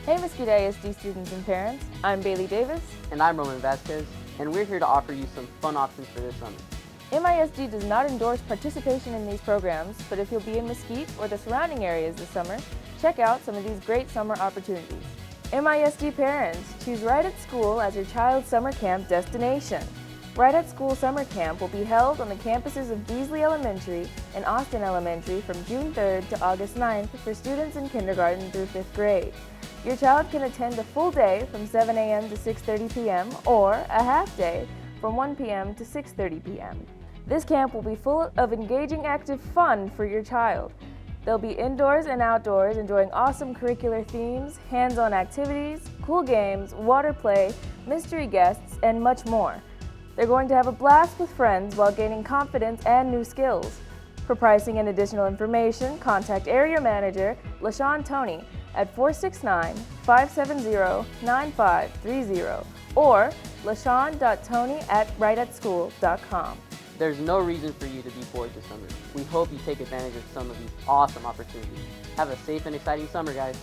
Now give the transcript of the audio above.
Hey Mesquite ISD students and parents, I'm Bailey Davis. And I'm Roman Vasquez, and we're here to offer you some fun options for this summer. MISD does not endorse participation in these programs, but if you'll be in Mesquite or the surrounding areas this summer, check out some of these great summer opportunities. MISD parents, choose Right at School as your child's summer camp destination. Right at School Summer Camp will be held on the campuses of Beasley Elementary and Austin Elementary from June 3rd to August 9th for students in kindergarten through 5th grade. Your child can attend a full day from 7 a.m. to 6:30 p.m. or a half day from 1 p.m. to 6:30 p.m. This camp will be full of engaging active fun for your child. They'll be indoors and outdoors enjoying awesome curricular themes, hands-on activities, cool games, water play, mystery guests, and much more. They're going to have a blast with friends while gaining confidence and new skills. For pricing and additional information, contact Area Manager LaShawn Tony at 469-570-9530 or lashawn.tony@rightatschool.com. There's no reason for you to be bored this summer. We hope you take advantage of some of these awesome opportunities. Have a safe and exciting summer, guys.